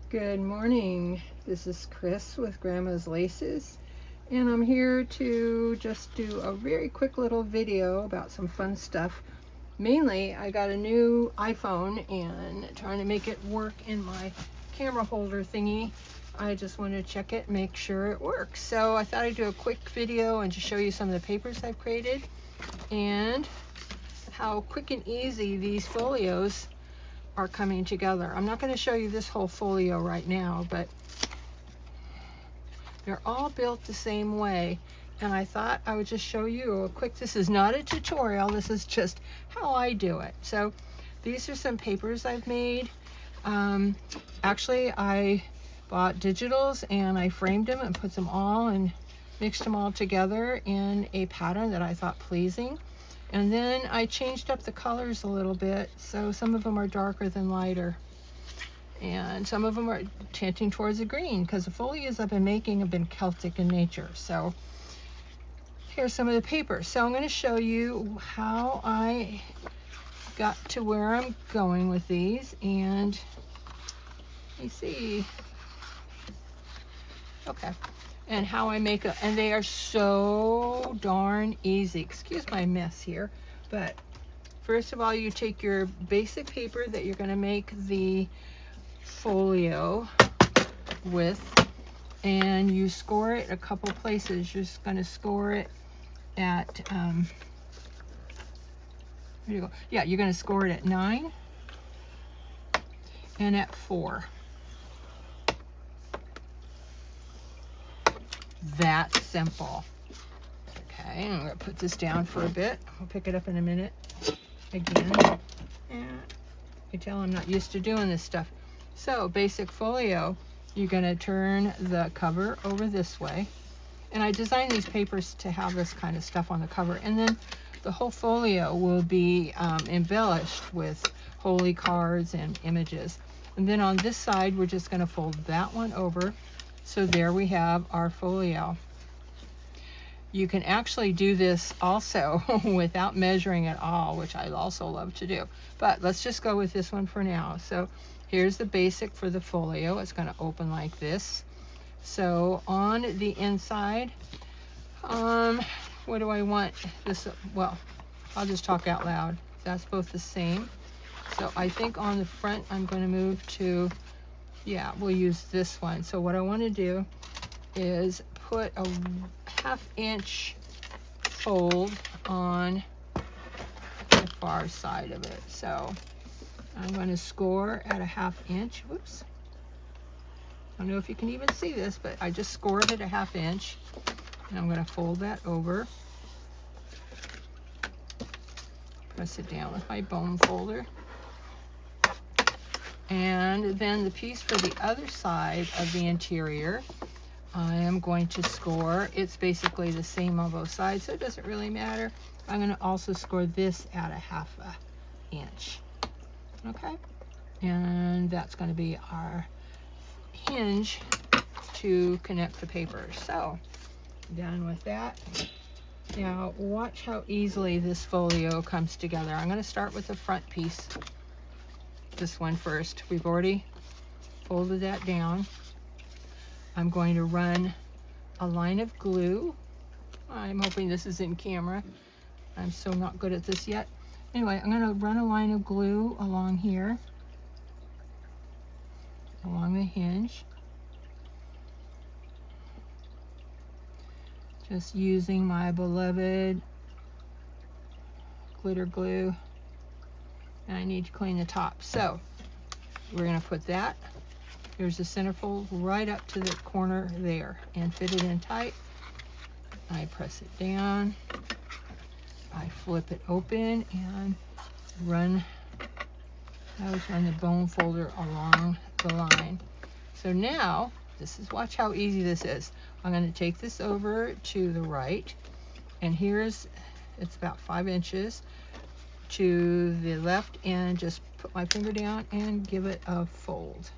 Good morning. This is Chris with Grandma's Laces, and I'm here to just do a very quick little video about some fun stuff. Mainly, I got a new iPhone and trying to make it work in my camera holder thingy. I just want to check it, make sure it works. So I thought I'd do a quick video and just show you some of the papers I've created and how quick and easy these folios are coming together. I'm not going to show you this whole folio right now, but they're all built the same way, and I thought I would just show you a quick, this is not a tutorial, this is just how I do it. So these are some papers I've made. Actually, I bought digitals and I framed them and put them all and mixed them all together in a pattern that I thought pleasing. And then I changed up the colors a little bit, so some of them are darker than lighter. And some of them are tinting towards the green, because the folios I've been making have been Celtic in nature. So here's some of the papers. So I'm going to show you how I got to where I'm going with these. And let me see. Okay. And how I make it, and they are so darn easy. Excuse my mess here, but first of all, you take your basic paper that you're going to make the folio with, and you score it a couple places. You're just going to score it at where do you go? Yeah, you're going to score it at 9 and at 4. That simple. Okay, I'm going to put this down for a bit. I'll pick it up in a minute again. And you tell I'm not used to doing this stuff. So basic folio, you're going to turn the cover over this way. And I designed these papers to have this kind of stuff on the cover. And then the whole folio will be embellished with holy cards and images. And then on this side, we're just going to fold that one over. So there we have our folio. You can actually do this also without measuring at all, which I also love to do. But let's just go with this one for now. So here's the basic for the folio. It's going to open like this. So on the inside, what do I want this? Well, I'll just talk out loud. That's both the same. So I think on the front, I'm going to move to, yeah, we'll use this one. So what I want to do is put a 1/2 inch fold on the far side of it. So I'm going to score at a 1/2 inch. Whoops. I don't know if you can even see this, but I just scored at a 1/2 inch. And I'm going to fold that over. Press it down with my bone folder. And then the piece for the other side of the interior, I am going to score. It's basically the same on both sides, so it doesn't really matter. I'm going to also score this at a 1/2 inch. Okay? And that's going to be our hinge to connect the papers. So, done with that. Now, watch how easily this folio comes together. I'm going to start with the front piece. This one first. We've already folded that down. I'm going to run a line of glue. I'm hoping this is in camera. I'm so not good at this yet. Anyway, I'm going to run a line of glue along here, along the hinge. Just using my beloved glitter glue. And I need to clean the top. So we're going to put that. Here's the centerfold right up to the corner there and fit it in tight. I press it down. I flip it open and run the bone folder along the line. So now, watch how easy this is. I'm going to take this over to the right, and it's about 5 inches. To the left, and just put my finger down and give it a fold.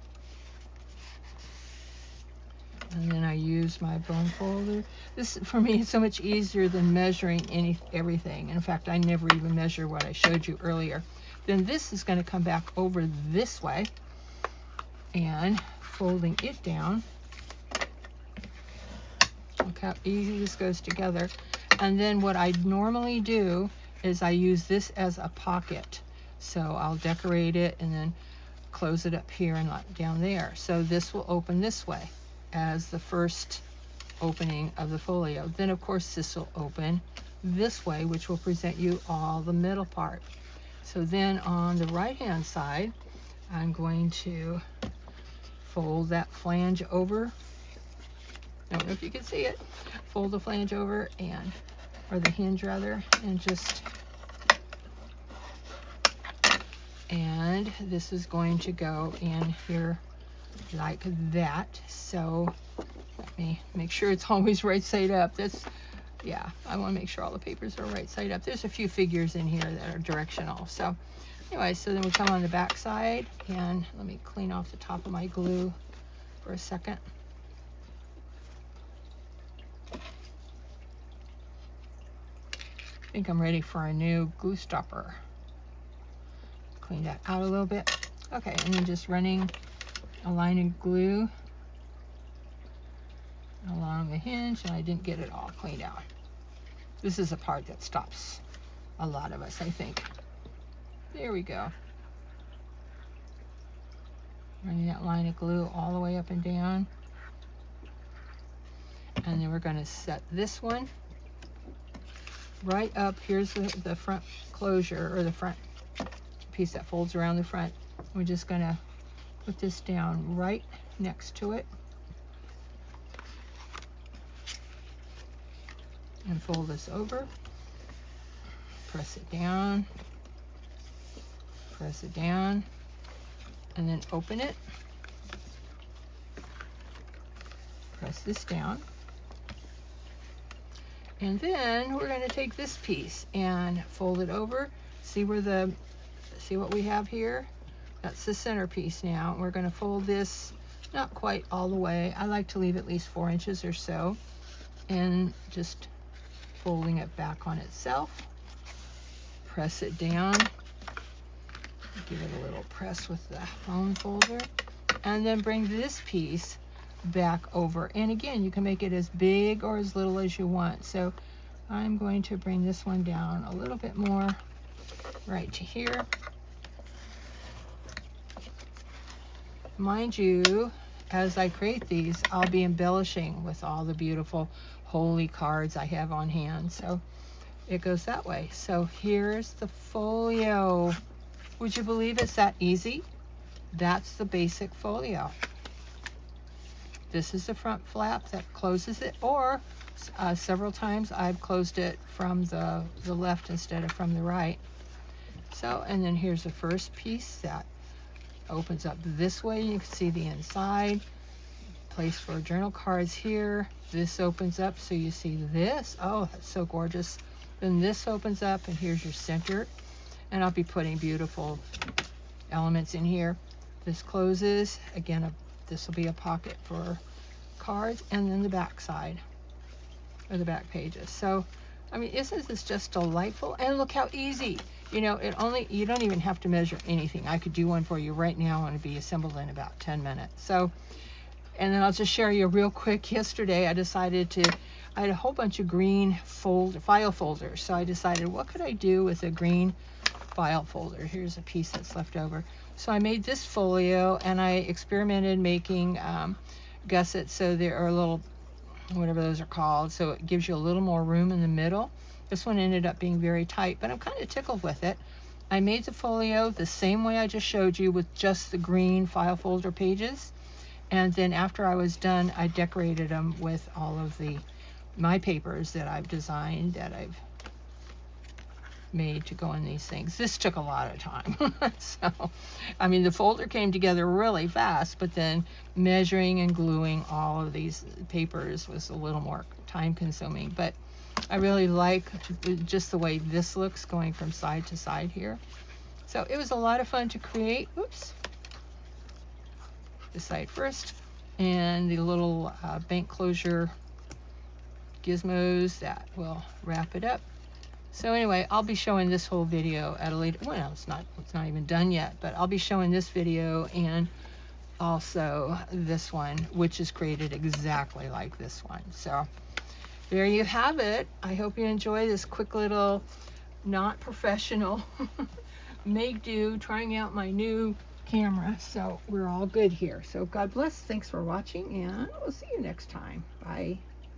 And then I use my bone folder. This, for me, is so much easier than measuring everything. In fact, I never even measure what I showed you earlier. Then this is going to come back over this way and folding it down. Look how easy this goes together. And then what I normally do is I use this as a pocket. So I'll decorate it and then close it up here and not down there. So this will open this way as the first opening of the folio. Then of course this will open this way, which will present you all the middle part. So then on the right hand side, I'm going to fold that flange over. I don't know if you can see it. Fold the flange over, and or the hinge rather, and just, and this is going to go in here like that. So let me make sure it's always right side up. That's, yeah, I want to make sure all the papers are right side up. There's a few figures in here that are directional. So anyway, so then we come on the back side, and let me clean off the top of my glue for a second. I think I'm ready for a new glue stopper. Clean that out a little bit. Okay, and then just running a line of glue along the hinge, and I didn't get it all cleaned out. This is a part that stops a lot of us, I think. There we go. Running that line of glue all the way up and down. And then we're going to set this one right up. Here's the front closure, or the front piece that folds around the front. We're just going to put this down right next to it and fold this over. Press it down, press it down, and then open it. Press this down. And then we're going to take this piece and fold it over. See what we have here? That's the center piece now. We're going to fold this not quite all the way. I like to leave at least 4 inches or so, and just folding it back on itself. Press it down. Give it a little press with the foam folder, and then bring this piece back over. And again, you can make it as big or as little as you want. So I'm going to bring this one down a little bit more, right to here. Mind you, as I create these, I'll be embellishing with all the beautiful holy cards I have on hand. So it goes that way. So here's the folio. Would you believe it's that easy? That's the basic folio. This is the front flap that closes it, or several times I've closed it from the left instead of from the right. So, and then here's the first piece that opens up this way. You can see the inside. Place for journal cards here. This opens up, so you see this. Oh, that's so gorgeous. Then this opens up, and here's your center. And I'll be putting beautiful elements in here. This closes. Again, this will be a pocket for cards, and then the back side, or the back pages. So, I mean, isn't this just delightful? And look how easy. You know, you don't even have to measure anything. I could do one for you right now, and it'd be assembled in about 10 minutes. So, and then I'll just share you real quick. Yesterday, I had a whole bunch of green file folders. So I decided, what could I do with a green file folder? Here's a piece that's left over. So I made this folio, and I experimented making gussets, so there are little, whatever those are called, so it gives you a little more room in the middle. This one ended up being very tight, but I'm kind of tickled with it. I made the folio the same way I just showed you, with just the green file folder pages, and then after I was done, I decorated them with all of my papers that I've designed, that I've made to go in these things. This took a lot of time. So, I mean, the folder came together really fast, but then measuring and gluing all of these papers was a little more time consuming. But I really like just the way this looks going from side to side here. So it was a lot of fun to create. Oops. This side first, and the little bank closure gizmos that will wrap it up. So anyway, I'll be showing this whole video at a later, well, it's not even done yet, but I'll be showing this video and also this one, which is created exactly like this one. So there you have it. I hope you enjoy this quick little, not professional, make do, trying out my new camera. So we're all good here. So God bless. Thanks for watching, and we'll see you next time. Bye.